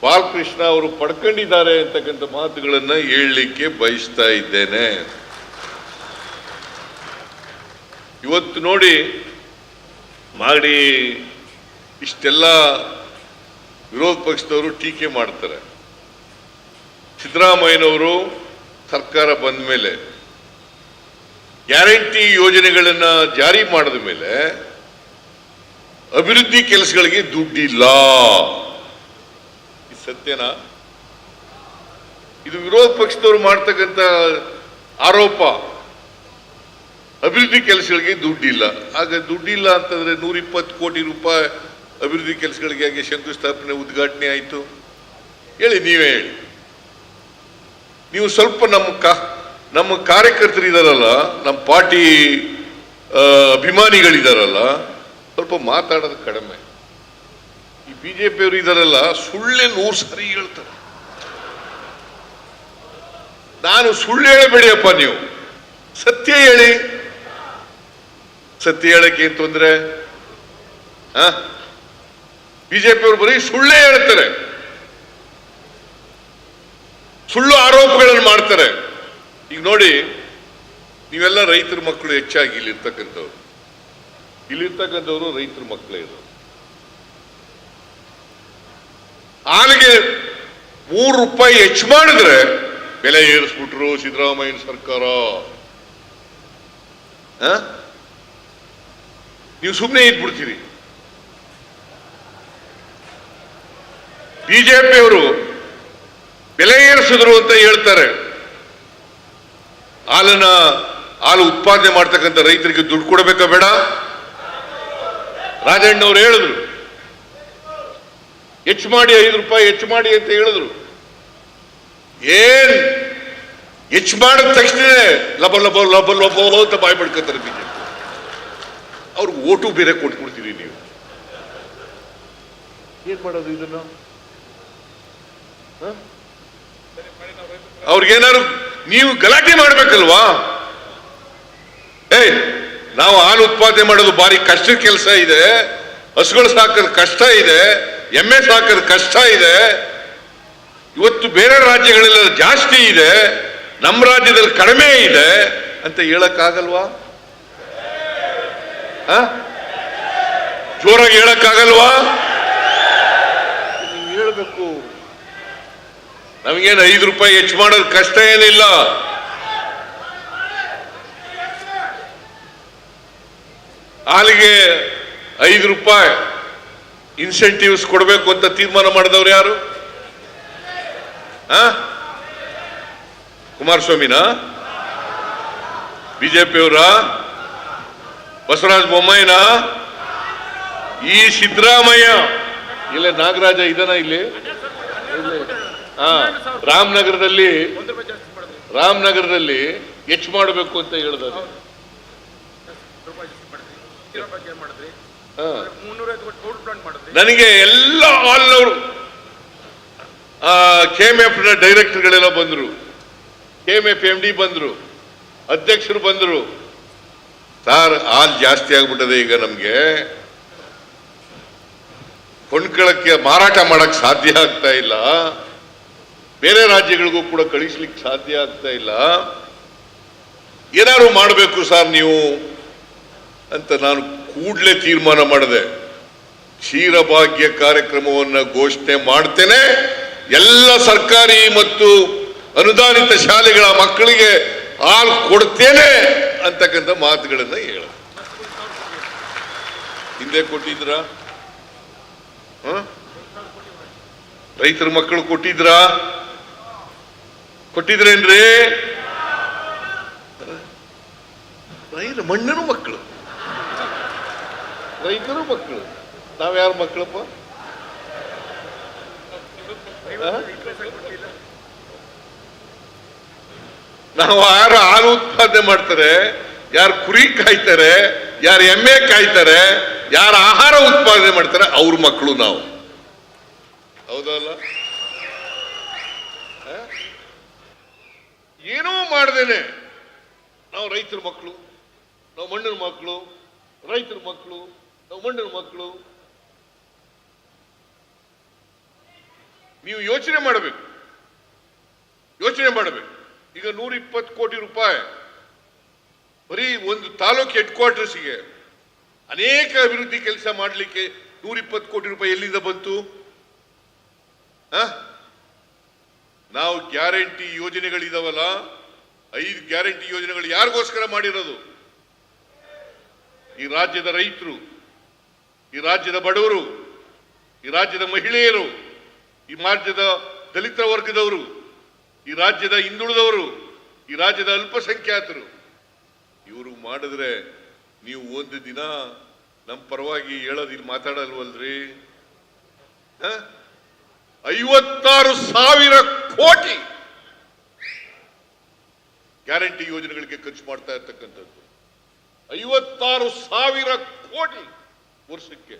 ಬಾಲಕೃಷ್ಣ ಅವರು ಪಡ್ಕೊಂಡಿದ್ದಾರೆ ಅಂತಕ್ಕಂಥ ಮಾತುಗಳನ್ನ ಹೇಳಲಿಕ್ಕೆ ಬಯಸ್ತಾ ಇದ್ದೇನೆ. ಇವತ್ತು ನೋಡಿ ಮಾಡಿ ಇಷ್ಟೆಲ್ಲ ವಿರೋಧ ಪಕ್ಷದವರು ಟೀಕೆ ಮಾಡ್ತಾರೆ. ಸಿದ್ದರಾಮಯ್ಯನವರು ಸರ್ಕಾರ ಬಂದ ಮೇಲೆ ಗ್ಯಾರಂಟಿ ಯೋಜನೆಗಳನ್ನ ಜಾರಿ ಮಾಡಿದ ಮೇಲೆ ಅಭಿವೃದ್ಧಿ ಕೆಲಸಗಳಿಗೆ ದುಡ್ಡಿಲ್ಲ. ಇದು ಸತ್ಯನಾ? ಇದು ವಿರೋಧ ಪಕ್ಷದವರು ಮಾಡ್ತಕ್ಕಂಥ ಆರೋಪ. ಅಭಿವೃದ್ಧಿ ಕೆಲಸಗಳಿಗೆ ದುಡ್ಡಿಲ್ಲ. ಆಗ ದುಡ್ಡಿಲ್ಲ ಅಂತಂದ್ರೆ 120 ಕೋಟಿ ರೂಪಾಯಿ ಅಭಿವೃದ್ಧಿ ಕೆಲಸಗಳಿಗೆ ಹಾಗೆ ಶಂಕುಸ್ಥಾಪನೆ ಉದ್ಘಾಟನೆ ಆಯಿತು. ಹೇಳಿ, ನೀವೇ ಹೇಳಿ. ನೀವು ಸ್ವಲ್ಪ ನಮ್ಮ ಕಾರ್ಯಕರ್ತರಿದಾರಲ್ಲ, ನಮ್ಮ ಪಾರ್ಟಿ ಅಭಿಮಾನಿಗಳಿದಾರಲ್ಲ, ಸ್ವಲ್ಪ ಮಾತಾಡೋದು ಕಡಿಮೆ. ಈ ಬಿಜೆಪಿಯವರು ಇದಾರಲ್ಲ, ಸುಳ್ಳೆ 100 ಸಾರಿ ಹೇಳ್ತಾರೆ. ನಾನು ಸುಳ್ಳು ಹೇಳಬೇಡಿಯಪ್ಪ, ನೀವು ಸತ್ಯ ಹೇಳಿ. ಸತ್ಯ ಹೇಳಕ್ಕೆ ಏನ್ ತೊಂದ್ರೆ? ಬಿಜೆಪಿಯವರು ಬರೀ ಸುಳ್ಳೇ ಹೇಳ್ತಾರೆ, ಸುಳ್ಳು ಆರೋಪಗಳನ್ನು ಮಾಡ್ತಾರೆ. ಈಗ ನೋಡಿ, ನೀವೆಲ್ಲ ರೈತರ ಮಕ್ಕಳು ಹೆಚ್ಚಾಗಿ ಇಲ್ಲಿರ್ತಕ್ಕಂಥವ್ರು ರೈತರ ಮಕ್ಕಳೇ ಇರೋದು. ಹಾಲಿಗೆ 3 ರೂಪಾಯಿ ಹೆಚ್ಚು ಮಾಡಿದ್ರೆ ಬೆಲೆ ಏರಿಸ್ಬಿಟ್ರು ಸಿದ್ದರಾಮಯ್ಯ ಸರ್ಕಾರ. ನೀವು ಸುಮ್ಮನೆ ಇದ್ಬಿಡ್ತೀರಿ. ಬಿಜೆಪಿಯವರು ಬೆಲೆ ಏರಿಸಿದ್ರು ಅಂತ ಹೇಳ್ತಾರೆ. ಹಾಲು ಉತ್ಪಾದನೆ ಮಾಡ್ತಕ್ಕಂಥ ರೈತರಿಗೆ ದುಡ್ಡು ಕೊಡಬೇಕಾ ಬೇಡ? ರಾಜಣ್ಣವ್ರು ಹೇಳಿದ್ರು, ಹೆಚ್ಚು ಮಾಡಿ 5 ರೂಪಾಯಿ ಹೆಚ್ಚು ಮಾಡಿ ಅಂತ ಹೇಳಿದ್ರು. ಏನ್ ಹೆಚ್ಚು ಮಾಡಿದ ತಕ್ಷಣ ಲಬ ಲಬ ಲಬ ಲಬ ಅಂತ ಬಾಯ್ ಬಿಡ್ಕೊತಾರೆ ಬಿಜೆಪಿ. ಅವ್ರಿಗೆ ಓಟು ಬೇರೆ ಕೊಟ್ಬಿಡ್ತೀರಿ ನೀವು. ಏನ್ ಮಾಡೋದು ಇದನ್ನ? ಅವ್ರಿಗೇನಾದ್ರು ನೀವು ಗಲಾಟೆ ಮಾಡ್ಬೇಕಲ್ವಾ? ನಾವು ಹಾಲು ಉತ್ಪಾದನೆ ಮಾಡೋದು ಭಾರಿ ಕಷ್ಟದ ಕೆಲಸ ಇದೆ, ಹಸುಗಳು ಸಾಕೋದು ಕಷ್ಟ ಇದೆ, ಎಮ್ಮೆ ಸಾಕೋದು ಕಷ್ಟ ಇದೆ. ಇವತ್ತು ಬೇರೆ ರಾಜ್ಯಗಳೆಲ್ಲ ಜಾಸ್ತಿ ಇದೆ, ನಮ್ಮ ರಾಜ್ಯದಲ್ಲಿ ಕಡಿಮೆ ಇದೆ ಅಂತ ಹೇಳಕ್ಕಾಗಲ್ವಾ? ಜೋರಾಗಿ ಹೇಳಕ್ಕಾಗಲ್ವಾ? ನೀವು ಹೇಳ್ಬೇಕು. ನಮಗೇನು 5 ರೂಪಾಯಿ ಹೆಚ್ಚು ಮಾಡೋದು ಕಷ್ಟ ಏನಿಲ್ಲ. ಹಾಲಿಗೆ 5 ರೂಪಾಯಿ ಇನ್ಸೆಂಟಿವ್ಸ್ ಕೊಡಬೇಕು ಅಂತ ತೀರ್ಮಾನ ಮಾಡಿದವ್ರು ಯಾರು? ಕುಮಾರಸ್ವಾಮಿನ? ಬಿಜೆಪಿಯವರ? ಬಸವರಾಜ ಬೊಮ್ಮಾಯಿನ? ಈ ಸಿದ್ದರಾಮಯ್ಯ? ಇಲ್ಲ, ನಾಗರಾಜ ಇದನ ಇಲ್ಲಿ ರಾಮನಗರದಲ್ಲಿ ಹೆಚ್ಚು ಮಾಡಬೇಕು ಅಂತ ಹೇಳಿದ್ರು. ನನಗೆ ಎಲ್ಲ ಹಾಲ್ನವರು KMF ನ ಡೈರೆಕ್ಟರ್ಗಳೆಲ್ಲ ಬಂದ್ರು, KMF MD ಬಂದ್ರು, ಅಧ್ಯಕ್ಷರು ಬಂದ್ರು. ಸಾರ್, ಹಾಲ್ ಜಾಸ್ತಿ ಆಗ್ಬಿಟ್ಟದೆ, ಈಗ ನಮ್ಗೆ ಕೊಂಡ್ಕೊಳ್ಳಕ್ಕೆ ಮಾರಾಟ ಮಾಡಕ್ ಸಾಧ್ಯ ಆಗ್ತಾ ಇಲ್ಲ, ಬೇರೆ ರಾಜ್ಯಗಳಿಗೂ ಕೂಡ ಕಳಿಸ್ಲಿಕ್ಕೆ ಸಾಧ್ಯ ಆಗ್ತಾ ಇಲ್ಲ, ಏನಾದ್ರು ಮಾಡಬೇಕು ಸರ್ ನೀವು ಅಂತ ನಾನು ಕೂಡಲೇ ತೀರ್ಮಾನ ಮಾಡಿದೆ. ಕ್ಷೀರಭಾಗ್ಯ ಕಾರ್ಯಕ್ರಮವನ್ನು ಘೋಷಣೆ ಮಾಡ್ತೇನೆ. ಎಲ್ಲ ಸರ್ಕಾರಿ ಮತ್ತು ಅನುದಾನಿತ ಶಾಲೆಗಳ ಮಕ್ಕಳಿಗೆ ಹಾಲು ಕೊಡ್ತೇನೆ ಅಂತಕ್ಕಂಥ ಮಾತುಗಳನ್ನ ಹೇಳ. ಹಿಂದೆ ಕೊಟ್ಟಿದ್ರ? ರೈತರ ಮಕ್ಕಳು ಕೊಟ್ಟಿದ್ರೇನ್ರಿ? ರೈತರ ಮಣ್ಣನ ಮಕ್ಕಳು, ರೈತರ ಮಕ್ಕಳು. ನಾವ್ಯಾರ ಮಕ್ಕಳಪ್ಪ? ನಾವು ಯಾರು ಹಾಲು ಉತ್ಪಾದನೆ ಮಾಡ್ತಾರೆ, ಯಾರು ಕುರಿ ಕಾಯ್ತಾರೆ, ಯಾರು ಎಮ್ಮೆ ಕಾಯ್ತಾರೆ, ಯಾರು ಆಹಾರ ಉತ್ಪಾದನೆ ಮಾಡ್ತಾರೆ, ಅವ್ರ ಮಕ್ಕಳು ನಾವು. ಹೌದಲ್ಲ? ಏನೋ ಮಾಡ್ದೇನೆ ನಾವು ರೈತರ ಮಕ್ಕಳು, ನಾವು ಮಣ್ಣಿನ ಮಕ್ಕಳು, ರೈತರ ಮಕ್ಕಳು, ನಾವು ಮಣ್ಣಿನ ಮಕ್ಕಳು. ನೀವು ಯೋಚನೆ ಮಾಡಬೇಕು. ಈಗ 120 ಕೋಟಿ ರೂಪಾಯಿ ಬರೀ ಒಂದು ತಾಲೂಕು ಹೆಡ್ ಕ್ವಾರ್ಟರ್ಸ್ಗೆ ಅನೇಕ ಅಭಿವೃದ್ಧಿ ಕೆಲಸ ಮಾಡಲಿಕ್ಕೆ 120 ಕೋಟಿ ರೂಪಾಯಿ ಎಲ್ಲಿಂದ ಬಂತು? ನಾವು ಗ್ಯಾರಂಟಿ ಯೋಜನೆಗಳಿದಾವಲ್ಲ, 5 ಗ್ಯಾರಂಟಿ ಯೋಜನೆಗಳು ಯಾರಿಗೋಸ್ಕರ ಮಾಡಿರೋದು? ಈ ರಾಜ್ಯದ ರೈತರು, ಈ ರಾಜ್ಯದ ಬಡವರು, ಈ ರಾಜ್ಯದ ಮಹಿಳೆಯರು, ಈ ರಾಜ್ಯದ ದಲಿತ ವರ್ಗದವರು, ಈ ರಾಜ್ಯದ ಹಿಂದುಳಿದವರು, ಈ ರಾಜ್ಯದ ಅಲ್ಪಸಂಖ್ಯಾತರು. ಇವರು ಮಾಡಿದ್ರೆ ನೀವು ಒಂದು ದಿನ ನಮ್ಮ ಪರವಾಗಿ ಹೇಳೋದು ಇಲ್ಲಿ ಮಾತಾಡಲ್ವಲ್ರಿ? 56,000 ಕೋಟಿ ಗ್ಯಾರಂಟಿ ಯೋಜನೆಗಳಿಗೆ ಖರ್ಚು ಮಾಡ್ತಾ ಇರ್ತಕ್ಕಂಥದ್ದು. 56,000 ಕೋಟಿ ವರ್ಷಕ್ಕೆ.